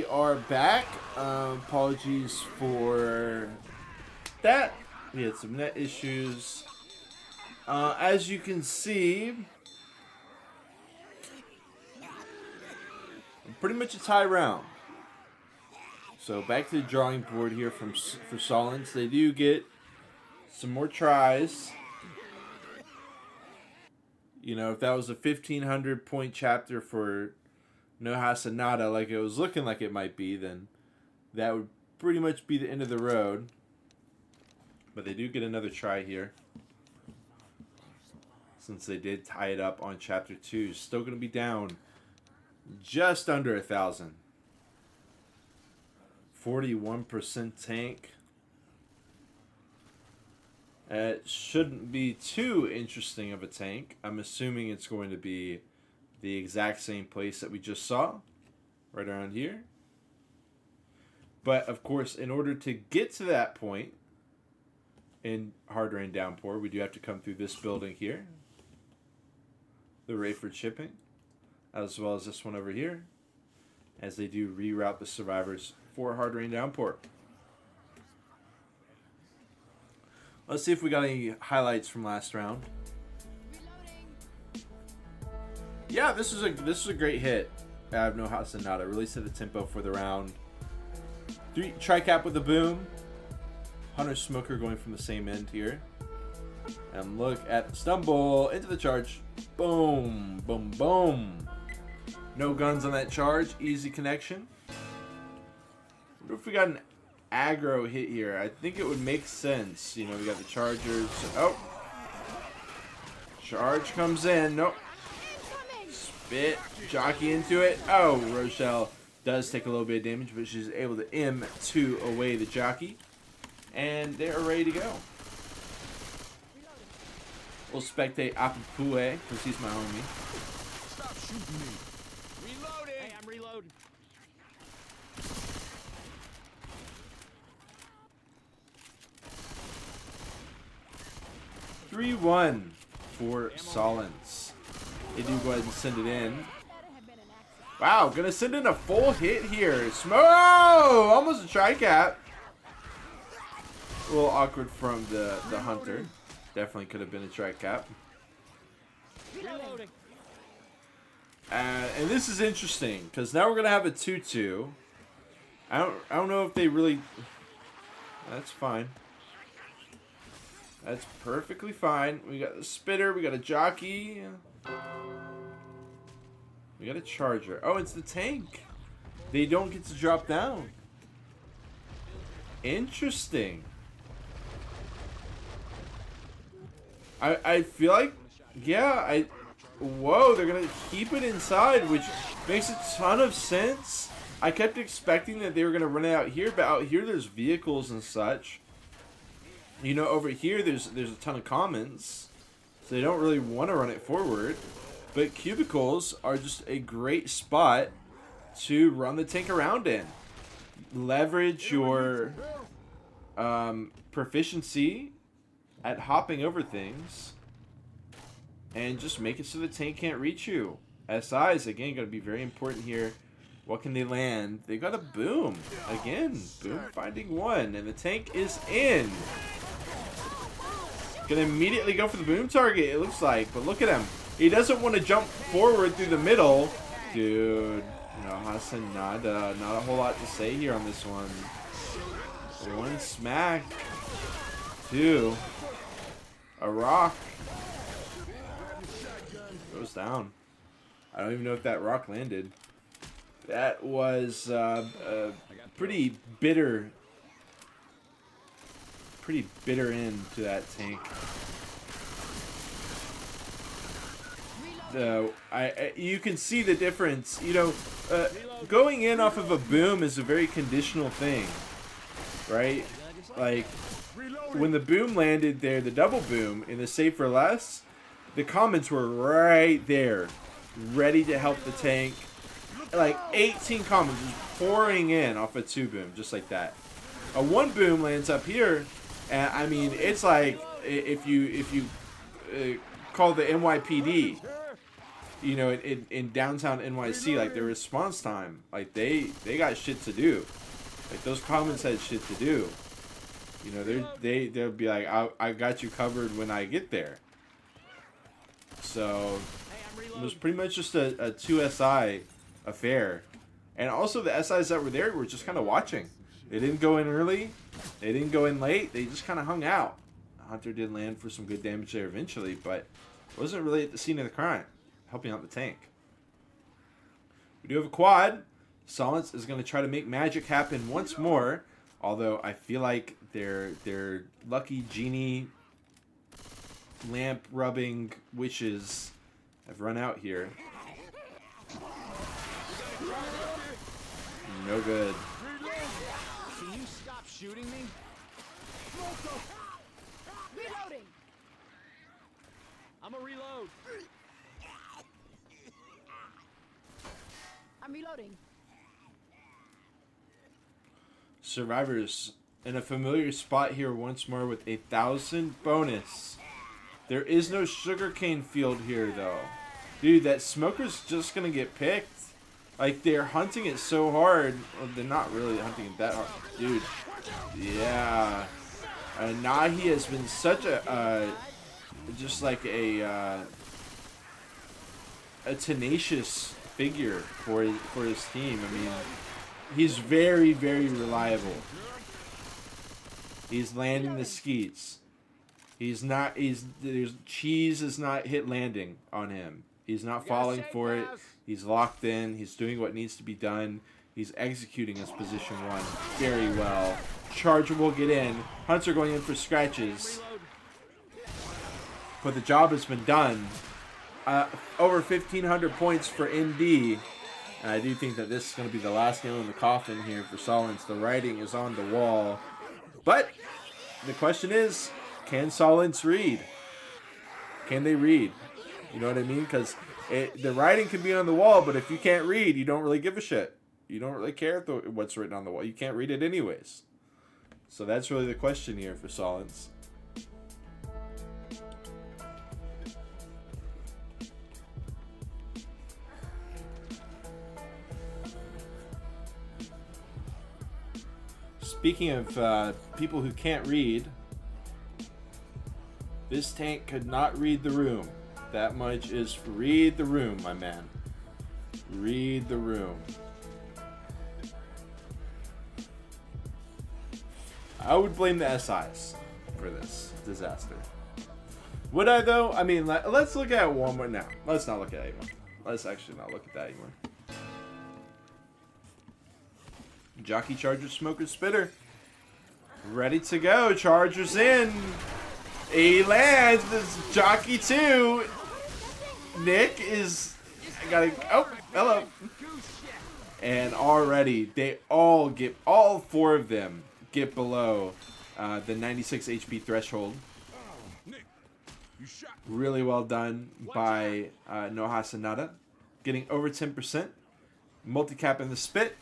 are back. Apologies for that. We had some net issues. As you can see, pretty much a tie round. So back to the drawing board here for Solentz. They do get some more tries. You know, if that was a 1,500 point chapter for No Hacen Nada, like it was looking like it might be, then that would pretty much be the end of the road. But they do get another try here, since they did tie it up on chapter 2. Still going to be down just under 1,000. 41% tank. It shouldn't be too interesting of a tank. I'm assuming it's going to be the exact same place that we just saw, right around here. But of course, in order to get to that point in Hard Rain Downpour, we do have to come through this building here, the Rayford shipping, as well as this one over here, as they do reroute the survivors for Hard Rain Downpour. Let's see if we got any highlights from last round. Yeah, this is a great hit. I have No Hacen Nada. Really set the tempo for the round. 3 tri-cap with a boom. Hunter Smoker going from the same end here. And look at the stumble into the charge. Boom, boom, boom. No guns on that charge. Easy connection. What if we got an aggro hit here? I think it would make sense. You know, we got the chargers. Oh. Charge comes in. Nope. Spit. Jockey into it. Oh, Rochelle does take a little bit of damage, but she's able to M2 away the jockey. And they're ready to go. We'll spectate Apapue, because he's my homie. Stop shooting me. Reloading. Hey, I'm reloading. (3-1) for Solentz. They do go ahead and send it in. Wow, gonna send in a full hit here. Almost a tri-cap. A little awkward from the hunter. Definitely could have been a tri-cap. And this is interesting, because now we're gonna have a 2-2. I don't know if they really. That's fine. That's perfectly fine. We got the spitter. We got a jockey. We got a charger. Oh, it's the tank. They don't get to drop down. Interesting. I feel like, yeah, whoa, they're going to keep it inside, which makes a ton of sense. I kept expecting that they were going to run it out here, but out here there's vehicles and such. You know, over here there's a ton of commons, so they don't really want to run it forward. But cubicles are just a great spot to run the tank around in. Leverage your proficiency at hopping over things, and just make it so the tank can't reach you. SIs, again, going to be very important here. What can they land? They got a boom. Again, boom finding one, and the tank is in. Gonna immediately go for the boom target, it looks like, but look at him. He doesn't want to jump forward through the middle. Dude, no Hacen Nada. Not a whole lot to say here on this one. 1 smack. 2. A rock. Goes down. I don't even know if that rock landed. That was a pretty bitter end to that tank. You can see the difference. You know, going in off of a boom is a very conditional thing, right? Like, when the boom landed there, the double boom in the save for less, the comments were right there, ready to help the tank. Like 18 comments just pouring in off a 2 boom, just like that. A 1 boom lands up here, and I mean, it's like if you call the NYPD you know, in downtown NYC, like their response time, like they got shit to do. Like those comments had shit to do. You know, they'll be like, I got you covered when I get there. So it was pretty much just a 2SI affair. And also the SIs that were there were just kind of watching. They didn't go in early. They didn't go in late. They just kind of hung out. Hunter did land for some good damage there eventually, but wasn't really at the scene of the crime, helping out the tank. We do have a quad. Solentz is going to try to make magic happen once more, although I feel like their lucky genie lamp rubbing wishes have run out here. No good. Can you stop shooting me? Reloading. I'm a reload. I'm reloading. Survivors in a familiar spot here once more with 1,000 bonus. There is no sugarcane field here though. Dude, that smoker's just gonna get picked. Like they're hunting it so hard. Well, they're not really hunting it that hard. Dude. Yeah. Nahi has been such a just like a tenacious figure for his team. I mean, he's very, very reliable. He's landing the skeets. There's cheese is not hit landing on him. He's not falling for it. He's locked in. He's doing what needs to be done. He's executing his position one very well. Charger will get in. Hunter going in for scratches. But the job has been done. Over 1,500 points for ND. And I do think that this is going to be the last nail in the coffin here for Solentz. The writing is on the wall. But the question is, can Solentz read? Can they read? You know what I mean? Because the writing can be on the wall, but if you can't read, you don't really give a shit. You don't really care what's written on the wall. You can't read it anyways. So that's really the question here for Solentz. Speaking of people who can't read, this tank could not read the room. That much is read the room, my man. Read the room. I would blame the SIs for this disaster. Would I though? I mean, let's look at one more now. Let's not look at that anymore. Let's actually not look at that anymore. Jockey, Charger, Smoker, Spitter. Ready to go. Charger's in. He lands. This Jockey 2. Nick is... I gotta... Oh, hello. And already, they all get... All four of them get below the 96 HP threshold. Really well done by No Hasanada. Getting over 10%. Multi-cap in the spit.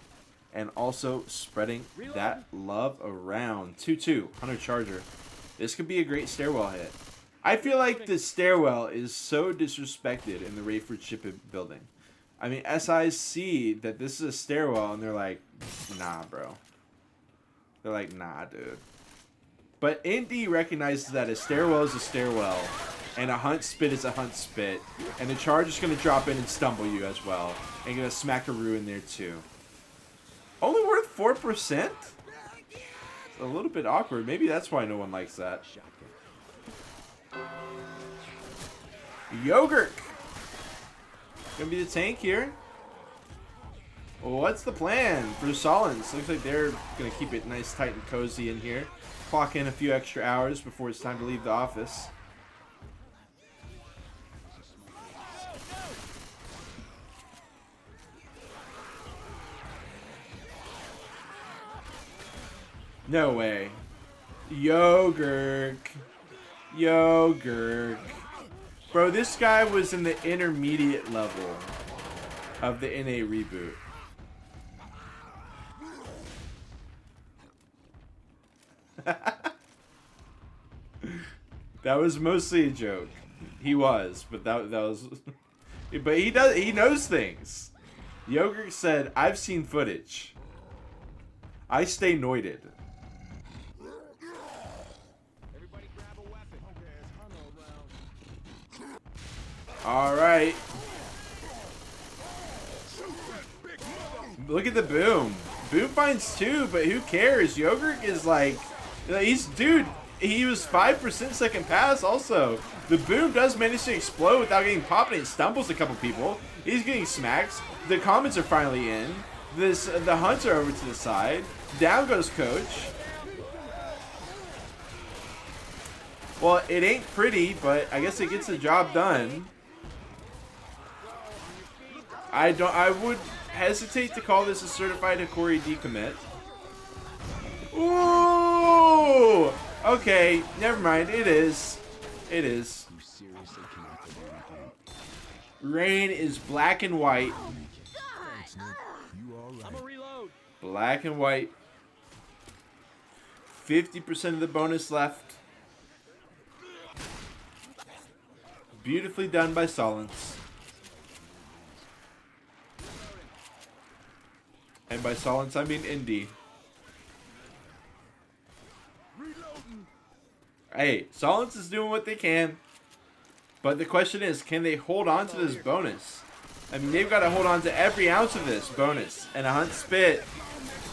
And also spreading that love around. 2-2. Hunter Charger. This could be a great stairwell hit. I feel like the stairwell is so disrespected in the Rayford shipbuilding. I mean, SIs see that this is a stairwell and they're like, nah, bro. They're like, nah, dude. But ND recognizes that a stairwell is a stairwell and a hunt spit is a hunt spit. And the Charger's going to drop in and stumble you as well. And going to smack a Rue in there too. Only worth 4%? It's a little bit awkward. Maybe that's why no one likes that. Yogurt. Gonna be the tank here. What's the plan for Solentz? Looks like they're gonna keep it nice, tight, and cozy in here. Clock in a few extra hours before it's time to leave the office. No way. Yogurt. Yogurt. Bro, this guy was in the intermediate level of the NA reboot. That was mostly a joke. He was, but that was... But he knows things. Yogurt said, "I've seen footage. I stay noited." Everybody grab a weapon. Okay, it's Hunter around. All right. Look at the boom. Boom finds 2, but who cares? Yogurt is like, he was 5% second pass also. The boom does manage to explode without getting popped, and it stumbles a couple people. He's getting smacks. The comments are finally in. The hunts are over to the side. Down goes Coach. Well, it ain't pretty, but I guess it gets the job done. I would hesitate to call this a certified Hikori decommit. Ooh! Okay, never mind. It is. It is. You seriously cannot believe it. Rain is black and white. You all right? I'm a reload. Black and white. 50% of the bonus left. Beautifully done by Solentz. And by Solentz, I mean Indy. Hey, Solentz is doing what they can. But the question is, can they hold on to this bonus? I mean, they've got to hold on to every ounce of this bonus. And a Hunt Spit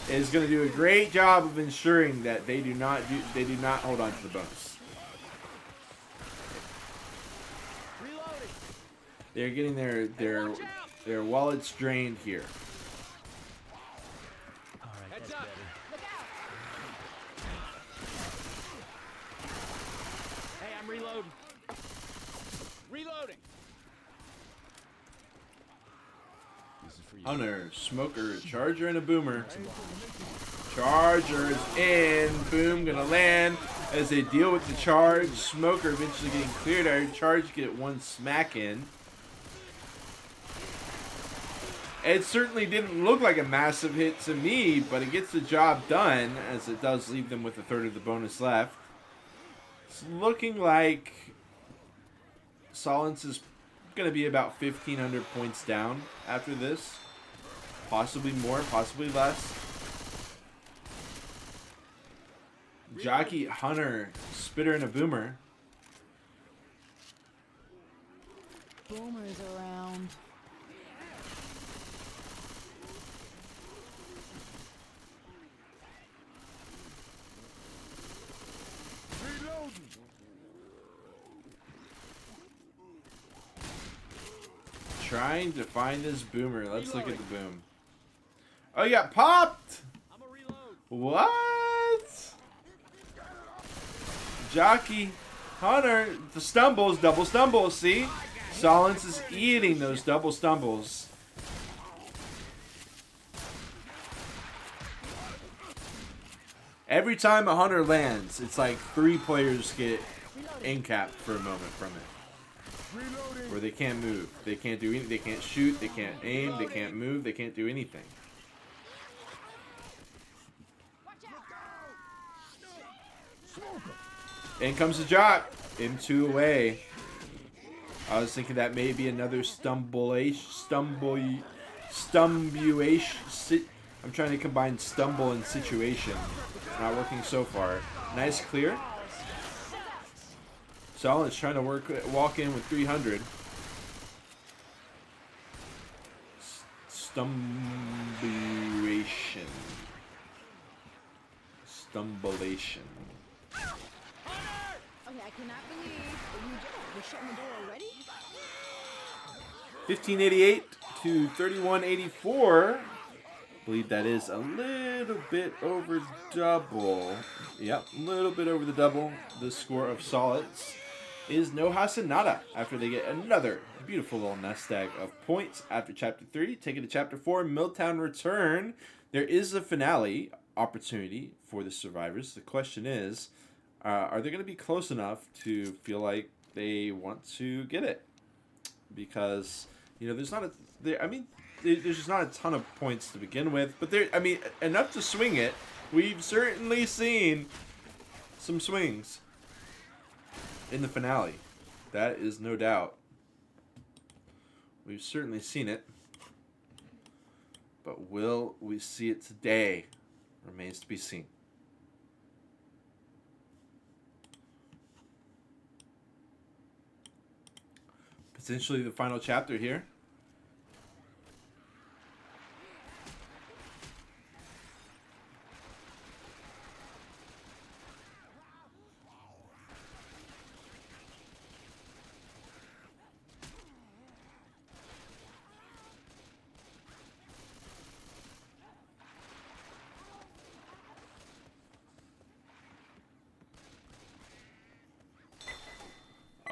is going to do a great job of ensuring that they do not hold on to the bonus. They're getting their wallets drained here. Heads up. Hey, I'm reloading. Reloading. This is for you. Hunter, Smoker, Charger, and a Boomer. Charger is in. Boom, gonna land as they deal with the charge. Smoker eventually getting cleared out. Charge get one smack in. It certainly didn't look like a massive hit to me, but it gets the job done, as it does leave them with a third of the bonus left. It's looking like Solentz is going to be about 1,500 points down after this. Possibly more, possibly less. Jockey, Hunter, Spitter, and a Boomer. Boomer's around. Trying to find this Boomer. Let's look at the Boom. Oh, you got popped! I'm a reload. What? Jockey, Hunter, the stumbles, double stumbles, see? Solentz is eating those double stumbles. Every time a Hunter lands, it's like 3 players get in-capped for a moment from it. Where they can't move. They can't do anything. They can't shoot. They can't aim. They can't move. They can't do anything. In comes the Jock. M2 away. I was thinking that may be another stumbuation. I'm trying to combine stumble and situation. It's not working so far. Nice clear. Solentz trying to walk in with 300. Stumbulation. Stumbulation. Okay, I cannot believe you did it. You're shutting the door already? 1588 to 3184. I believe that is a little bit over double. Yep, a little bit over the double. The score of Solentz is no hacen nada after they get another beautiful little nest egg of points after Chapter 3. Taking to Chapter 4, Milltown Return. There is a finale opportunity for the survivors. The question is, are they going to be close enough to feel like they want to get it? Because, you know, there's just not a ton of points to begin with, but enough to swing it. We've certainly seen some swings in the finale. That is no doubt. We've certainly seen it. But will we see it today? Remains to be seen. Potentially the final chapter here.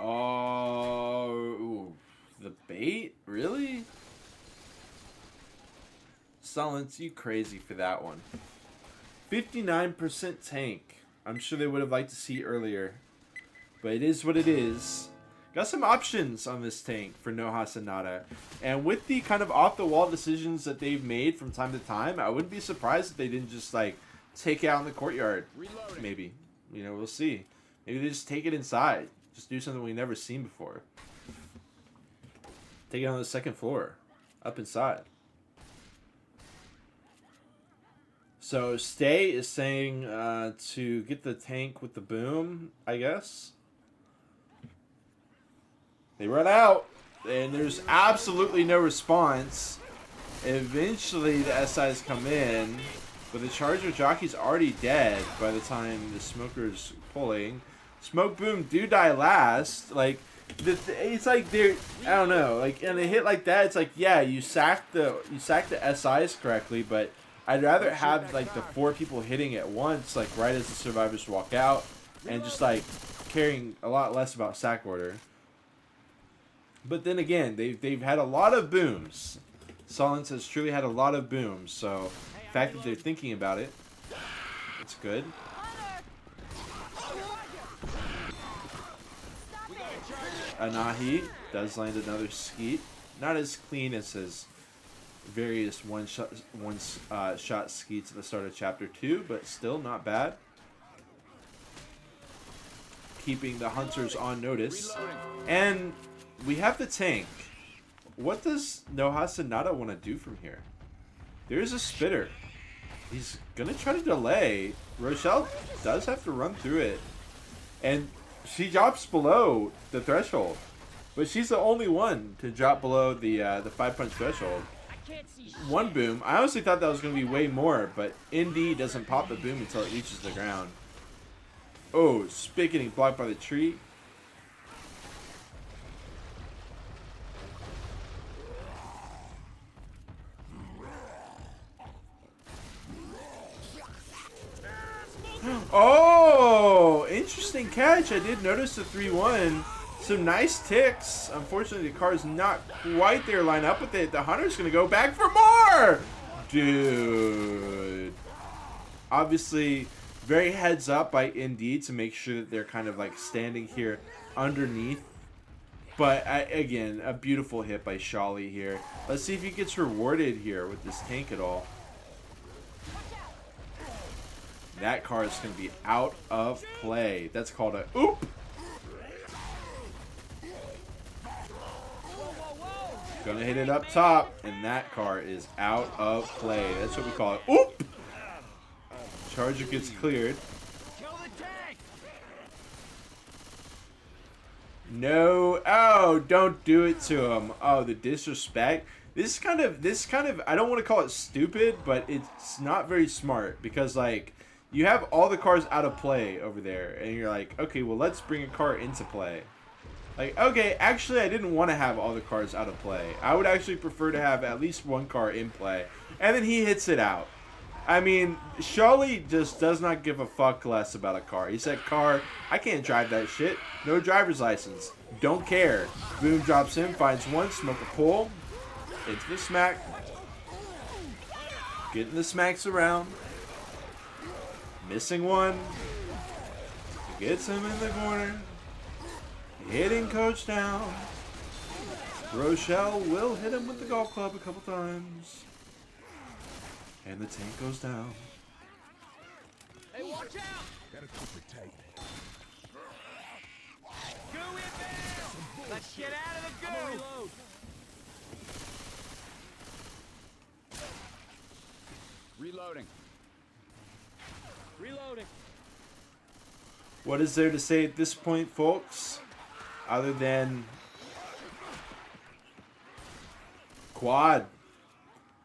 Oh, the bait? Really? Solentz, you crazy for that one. 59% tank. I'm sure they would have liked to see earlier. But it is what it is. Got some options on this tank for no Hasanada. And with the kind of off-the-wall decisions that they've made from time to time, I wouldn't be surprised if they didn't just, like, take it out in the courtyard. Reloading. Maybe. You know, we'll see. Maybe they just take it inside. Just do something we've never seen before. Take it on the second floor. Up inside. So, Stay is saying to get the tank with the boom, I guess. They run out, and there's absolutely no response. Eventually, the SIs come in, but the Charger jockey's already dead by the time the Smoker's pulling. Smoke Boom do die last. Like, it's like they're, I don't know, like, and a hit like that, it's like, yeah, you sack the SIs correctly, but I'd rather have like the 4 people hitting at once, like right as the survivors walk out, and just like caring a lot less about sack order. But then again, they've had a lot of booms. Solentz has truly had a lot of booms, so the fact that they're thinking about it, it's good. Anahi does land another skeet. Not as clean as his various one-shot skeets at the start of Chapter 2, but still not bad. Keeping the hunters on notice. And we have the tank. What does Noha Sanada want to do from here? There's a spitter. He's going to try to delay. Rochelle does have to run through it. And she drops below the threshold. But she's the only one to drop below the 5-punch threshold. One boom. I honestly thought that was going to be way more, but ND doesn't pop the boom until it reaches the ground. Oh, Spit getting blocked by the tree. Oh, interesting catch. I did notice the 3-1. Some nice ticks. Unfortunately, the car's not quite there. Line up with it. The Hunter's going to go back for more. Dude. Obviously, very heads up by ND to make sure that they're kind of like standing here underneath. But again, a beautiful hit by Shali here. Let's see if he gets rewarded here with this tank at all. That car is going to be out of play. That's called a oop. Gonna hit it up top, and that car is out of play. That's what we call it. Oop! Charger gets cleared. No. Oh, don't do it to him. Oh, the disrespect. This kind of, I don't want to call it stupid, but it's not very smart because, like, you have all the cars out of play over there, and you're like, okay, well, let's bring a car into play. Like, okay, actually, I didn't want to have all the cars out of play. I would actually prefer to have at least one car in play. And then he hits it out. I mean, Shali just does not give a fuck less about a car. He said, car, I can't drive that shit. No driver's license. Don't care. Boom drops in, finds one, smoke a pull. Into the smack. Getting the smacks around. Missing one. Gets him in the corner. Hitting Coach down. Rochelle will hit him with the golf club a couple times. And the tank goes down. Hey, watch out! Gotta keep it tight. Go in there! Let's get out of the go! Reload. Reloading. Reloading. What is there to say at this point, folks? Other than quad.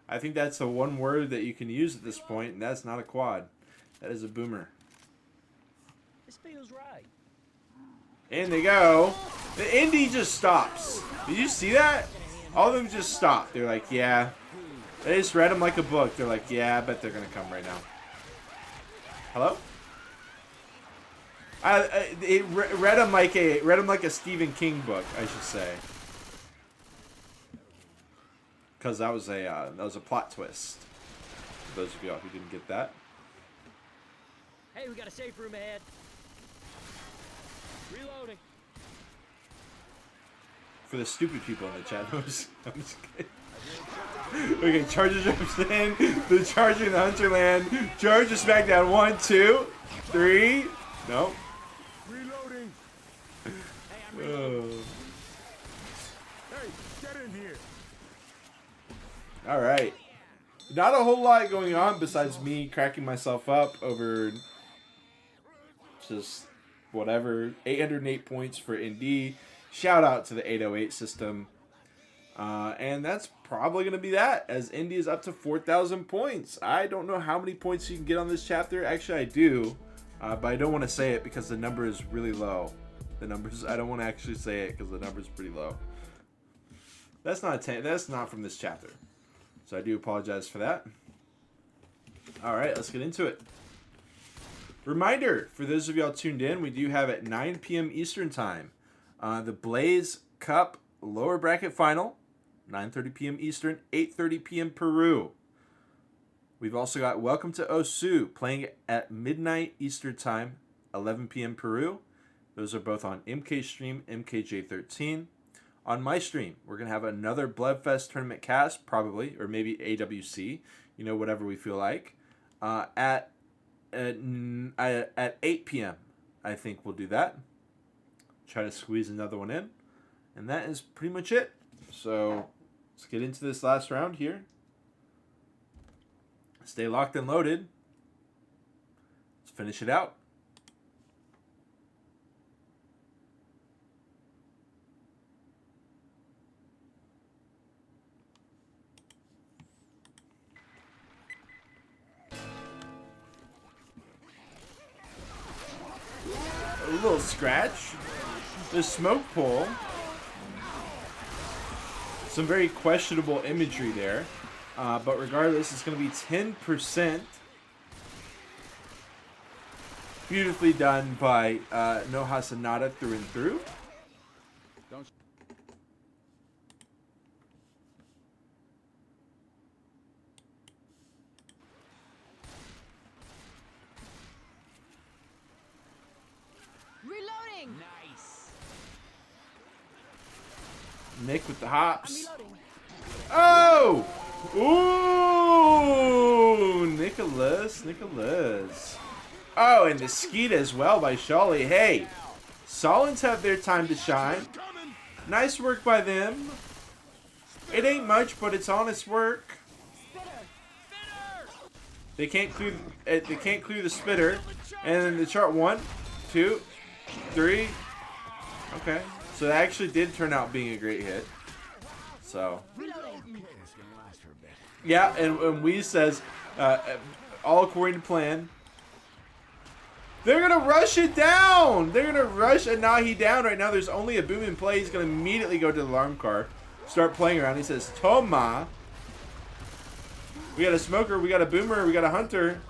I think that's the one word that you can use at this point, and that's not a quad. That is a boomer. This feels right. And they go. The Indy just stops. Did you see that? All of them just stop. They're like, yeah. They just read them like a book. They're like, yeah, I bet they're gonna come right now. Hello? It read them like a Stephen King book, I should say. Because that was a plot twist. For those of y'all who didn't get that. Hey, we got a safe room ahead. Reloading. For the stupid people in the chat, I'm just kidding. Okay, Charger jumps in. The Charger in the Hunter land. Charger smackdown. 1, 2, 3. Nope. Reloading. Hey, I'm Oh. reloading. Hey, get in here. All right. Not a whole lot going on besides me cracking myself up over just whatever. 808 points for Indy. Shout out to the 808 system. And that's probably going to be that, as Indy is up to 4,000 points. I don't know how many points you can get on this chapter. Actually, I do. But I don't want to say it because the number is really low. I don't want to actually say it because the number is pretty low. That's not from this chapter. So I do apologize for that. All right, let's get into it. Reminder, for those of y'all tuned in, we do have at 9 p.m. Eastern Time, the Blaze Cup lower bracket final, 9:30 p.m. Eastern, 8:30 p.m. Peru. We've also got Welcome to Osu playing at midnight Eastern Time, 11 p.m. Peru. Those are both on MK Stream, MKJ13. On my stream, we're going to have another BloodFest tournament cast, probably, or maybe AWC, whatever we feel like, at 8 p.m. I think we'll do that. Try to squeeze another one in. And that is pretty much it. So let's get into this last round here. Stay locked and loaded. Let's finish it out. A little scratch. The smoke pole. Some very questionable imagery there. But regardless, it's going to be 10%. Beautifully done by No Hasanada through and through. Don't. Reloading. Nice. Nick with the I'm hops. reloading. Oh! Ooh! Nicholas. Oh, and the skeet as well by Shawley. Hey, Solentz have their time to shine. Nice work by them. It ain't much, but it's honest work. They can't clear the spitter. And then the chart 1, 2, 3. Okay. So that actually did turn out being a great hit. So. Yeah, and Wee says, all according to plan. They're going to rush it down. They're going to rush Anahi down right now. There's only a boom in play. He's going to immediately go to the alarm car. Start playing around. He says, Toma. We got a smoker. We got a boomer. We got a hunter.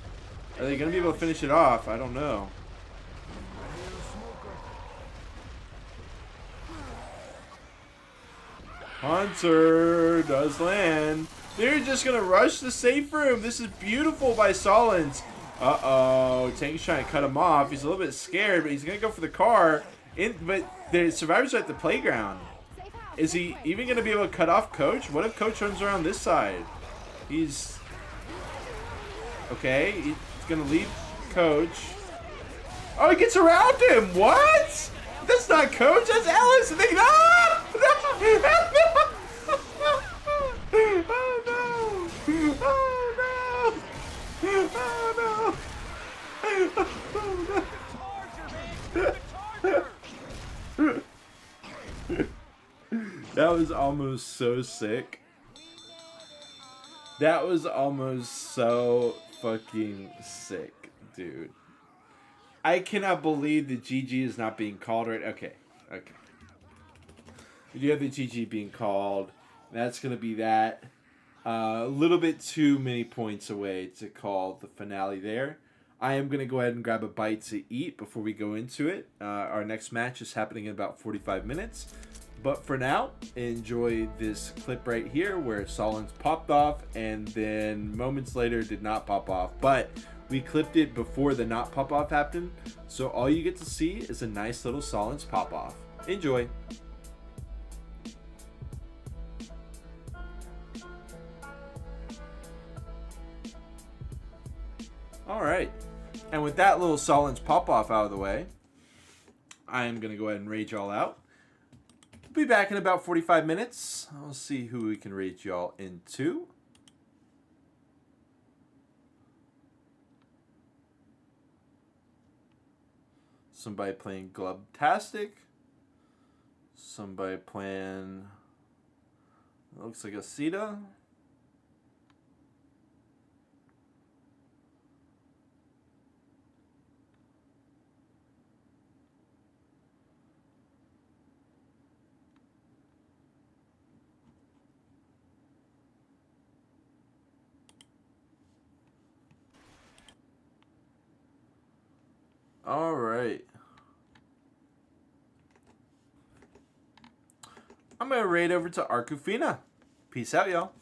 Are they going to be able to finish it off? I don't know. Hunter does land. They're just going to rush the safe room. This is beautiful by Solentz. Uh-oh. Tank's trying to cut him off. He's a little bit scared, but he's going to go for the car. But the survivors are at the playground. Is he even going to be able to cut off Coach? What if Coach runs around this side? He's... Okay. He's going to leave Coach. Oh, he gets around him. What? That's not Coach. That's Alice. And they... Ah! Oh, no. Oh, no. Oh no! Oh, Charger, man! Shoot the charger! no. That was almost so sick. That was almost so fucking sick, dude. I cannot believe the GG is not being called right. Okay. We do have the GG being called. That's going to be that. A little bit too many points away to call the finale there. I am going to go ahead and grab a bite to eat before we go into it. Our next match is happening in about 45 minutes. But for now, enjoy this clip right here where Solentz popped off and then moments later did not pop off. But we clipped it before the not pop off happened. So all you get to see is a nice little Solentz pop off. Enjoy. All right. And with that little Solentz pop off out of the way, I am going to go ahead and rage y'all out. Be back in about 45 minutes. I'll see who we can rage y'all into. Somebody playing Glubtastic. Somebody playing, looks like a Sita. All right. I'm going to raid over to Arcufina. Peace out, y'all.